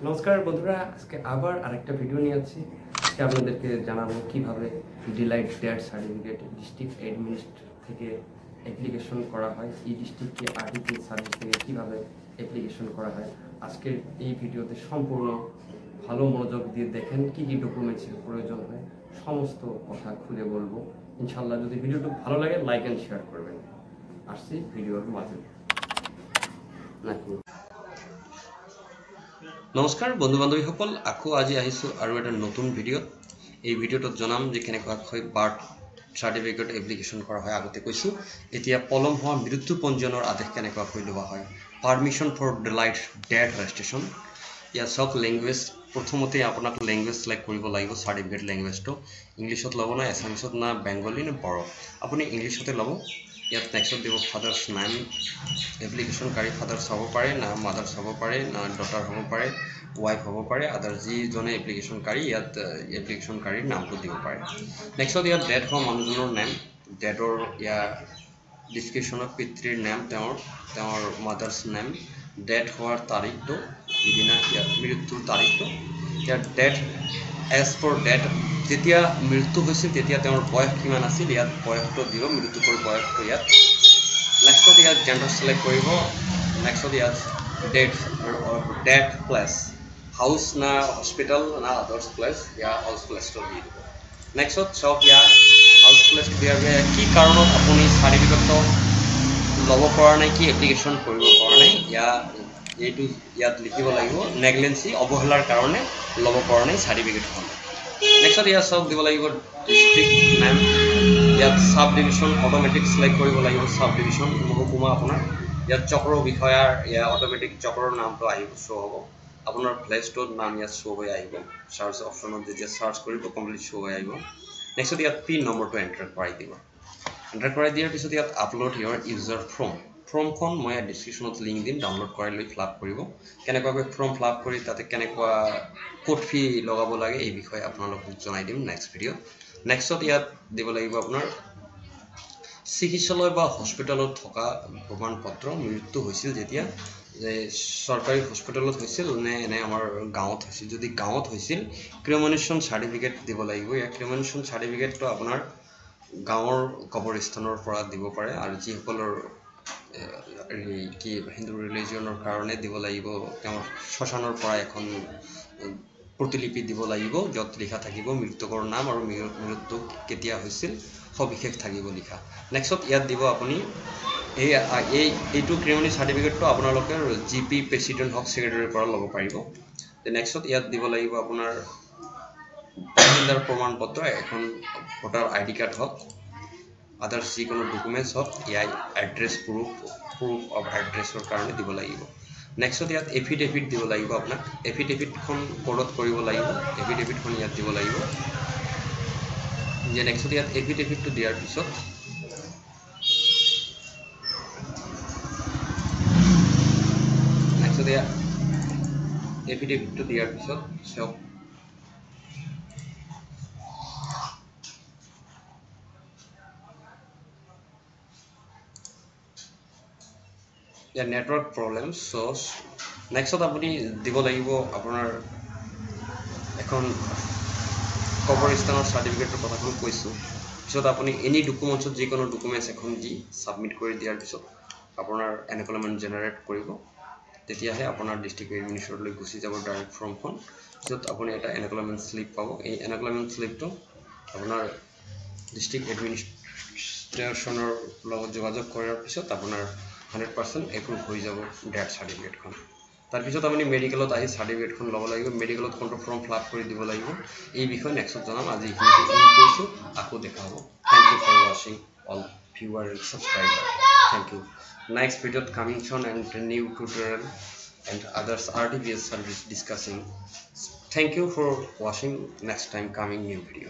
নমস্কার বন্ধুরা, আজকে আবার আরেকটা ভিডিও নিয়ে আছি। আজকে আপনাদেরকে জানাবো কিভাবে delayed death certificate district administrator থেকে অ্যাপ্লিকেশন করা হয়, এই ডিস্ট্রিক্টকে আরটিপি সার্ভিস থেকে কিভাবে অ্যাপ্লিকেশন করা হয়। আজকের এই ভিডিওতে সম্পূর্ণ ভালো মনোযোগ দিয়ে দেখেন কি কি ডকুমেন্টসের প্রয়োজন হয়, সমস্ত কথা খুলে বলবো ইনশাল্লাহ। যদি ভিডিওটা ভালো লাগে লাইক অ্যান্ড শেয়ার করবেন। আসছি ভিডিওর মাঝে। নমস্কাৰ বন্ধু বান্ধৱীসকল, আকৌ আজি আহিছোঁ আৰু এটা নতুন ভিডিঅ'ত। এই ভিডিঅ'টোত জনাম যে কেনেকুৱাকৈ বাৰ্থ চাৰ্টিফিকেট এপ্লিকেশ্যন কৰা হয়। আগতে কৈছোঁ, এতিয়া পলম হোৱা মৃত্যু পঞ্জীয়নৰ আদেশ কেনেকুৱাকৈ লোৱা হয়। Permission for delayed death registration, ইয়াত চাওক লেংগুৱেজ। প্ৰথমতে আপোনাক লেংগুৱেজ ছিলেক্ট কৰিব লাগিব। চাৰ্টিফিকেট লেংগুৱেজটো ইংলিছত ল'ব না এছামিছত না বেংগলী নে বড়ো, আপুনি ইংলিছতে ল'ব। ইয়াত নেক্সট দিব ফাদাৰ্ছ নেম। এপ্লিকেশ্যনকাৰী ফাদাৰ্ছ হ'ব পাৰে না মাদাৰ্ছ হ'ব পাৰে না ডটাৰ হ'ব পাৰে, ৱাইফ হ'ব পাৰে, আদাৰ যিজনে এপ্লিকেশ্যনকাৰী ইয়াত এপ্লিকেশ্যনকাৰীৰ নামটো দিব পাৰে। নেক্সট ইয়াত ডেথ হোৱা মানুহজনৰ নেম, ডেথৰ ইয়াৰ ডিছক্ৰিপশ্যনত পিতৃৰ নেম, তেওঁৰ মাদাৰ্ছ নেম, ডেথ হোৱাৰ তাৰিখটো, ইদিনা ইয়াত মৃত্যুৰ তাৰিখটো, ইয়াত ডেথ এজ ফৰ ডেথ, যেতিয়া মৃত্যু হৈছিল তেতিয়া তেওঁৰ বয়স কিমান আছিল, ইয়াত বয়সটো দিব, মৃত্যুৰ বয়সটো ইয়াত। নেক্সট ইয়াত জেণ্ডাৰ ছিলেক্ট কৰিব। নেক্সট ইয়াত ডেথ প্লেচ, হাউচ না হস্পিটেল না আদাৰ্ছ প্লেচ, ইয়াৰ হাউচ প্লেচটো দি দিব। নেক্সট চাওক ইয়াৰ হাউচ প্লেচ দিয়াৰ কি কাৰণত আপুনি চাৰ্টিফিকেটটো ল'ব পৰা নাই, কি এপ্লিকেশ্যন কৰিব পৰা নাই, এইটো ইয়াত লিখিব লাগিব। নেগলেঞ্চি, অৱহেলাৰ কাৰণে ল'ব পৰা নাই চাৰ্টিফিকেটখন। নেক্সট ইয়াত চাওক দিব লাগিব ডিষ্ট্ৰিক্ট নেম, ইয়াত সাব ডিভিশ্যন অট'মেটিক ছিলেক্ট কৰিব লাগিব। সাব ডিভিশ্যন মহকুমা আপোনাৰ ইয়াত চক্ৰ বিষয়াৰ ইয়াৰ অট'মেটিক চক্ৰৰ নামটো আহিব, শ্ব' হ'ব। আপোনাৰ প্লেচটোৰ নাম ইয়াত শ্ব' হৈ আহিব। চাৰ্চ অপশ্যনত যেতিয়া চাৰ্চ কৰিব কমপ্লিট শ্ব' হৈ আহিব। নেক্সট ইয়াত পিন নম্বৰটো এণ্টাৰ কৰাই দিব। এণ্টাৰ কৰাই দিয়াৰ পিছত ইয়াত আপলোড ইয়ৰ ইউজাৰ ফৰ্মখন মই ইয়াত ডিছক্ৰিপশ্যনত লিংক দিম, ডাউনলোড কৰাই লৈ ফিল আপ কৰিব। কেনেকুৱাকৈ ফৰ্ম ফিল আপ কৰি তাতে কেনেকুৱা ক'ত ফি লগাব লাগে এই বিষয়ে আপোনালোকক জনাই দিম নেক্সট ভিডিঅ'ত। নেক্সট ইয়াত দিব লাগিব আপোনাৰ চিকিৎসালয় বা হস্পিটেলত থকা প্ৰমাণ পত্ৰ। মৃত্যু হৈছিল যেতিয়া চৰকাৰী হস্পিটেলত হৈছিল নে এনে আমাৰ গাঁৱত হৈছিল, যদি গাঁৱত হৈছিল ক্ৰিমিনেশ্যন চাৰ্টিফিকেট দিব লাগিব। ইয়াৰ ক্ৰিমিনেশ্যন চাৰ্টিফিকেটটো আপোনাৰ গাঁৱৰ কবৰস্থানৰ পৰা দিব পাৰে, আৰু যিসকলৰ কি হিন্দু ৰিলিজিয়নৰ কাৰণে দিব লাগিব, তেওঁৰ শ্মশানৰ পৰা এখন প্ৰতিলিপি দিব লাগিব, য'ত লিখা থাকিব মৃতকৰ নাম আৰু মৃত্যু কেতিয়া হৈছিল সবিশেষ থাকিব লিখা। নেক্সট ইয়াত দিব আপুনি এইটো ক্ৰিমিনেল চাৰ্টিফিকেটটো আপোনালোকে GP প্ৰেচিডেণ্ট হওক ছেক্ৰেটাৰীৰ পৰা ল'ব পাৰিব। নেক্সট ইয়াত দিব লাগিব আপোনাৰ বাসিন্দাৰ প্ৰমাণ পত্ৰ, এখন ভোটাৰ ID কাৰ্ড হওক, আদাৰ্ছ যিকোনো ডকুমেণ্টছ হওক, ইয়াৰ এড্ৰেছ প্ৰুফ অফ এড্ৰেছৰ কাৰণে দিব লাগিব। নেক্সট ইয়াত এফিডেভিট দিব লাগিব আপোনাক। এফিডেভিটখন ক'ৰ্টত কৰিব লাগিব, এফিডেভিটখন ইয়াত দিব লাগিব। যে নেক্সট ইয়াত এফিডেভিটটো দিয়াৰ পিছত চাওক ইয়াৰ নেটৱৰ্ক প্ৰব্লেম চ' নেক্সট আপুনি দিব লাগিব আপোনাৰ এখন কবৰস্থানৰ চাৰ্টিফিকেটৰ কথাখন কৈছোঁ। পিছত আপুনি এনি ডকুমেণ্টছত যিকোনো ডকুমেণ্টছ এখন দি ছাবমিট কৰি দিয়াৰ পিছত আপোনাৰ এনকলমেণ্ট জেনেৰেট কৰিব, তেতিয়াহে আপোনাৰ ডিষ্ট্ৰিক্ট এডমিনিষ্ট্ৰেটৰলৈ গুচি যাব ডাইৰেক্ট ফৰ্মখন। পিছত আপুনি এটা এনকলমেণ্ট শ্লিপ পাব। এই এনকলমেণ্ট শ্লিপটো আপোনাৰ ডিষ্ট্ৰিক্ট এডমিনিষ্ট্ৰেশ্যনৰ লগত যোগাযোগ কৰাৰ পিছত আপোনাৰ 100% এপ্ৰুভ হৈ যাব ডেথ চাৰ্টিফিকেটখন। তাৰপিছত আপুনি মেডিকেলত আহি চাৰ্টিফিকেটখন ল'ব লাগিব। মেডিকেলত কোনটো ফৰ্ম ফিল আপ কৰি দিব লাগিব এই বিষয়ে নেক্সট জনাম। আজি এইখিনিতে এণ্ড কৰিছোঁ, আকৌ দেখা হ'ব। থেংক ইউ ফৰ ৱাচিং all viewer and subscriber. Thank you. Next video coming soon and new tutorial and others RTPS service discussing. Thank you for watching. Next time coming new video.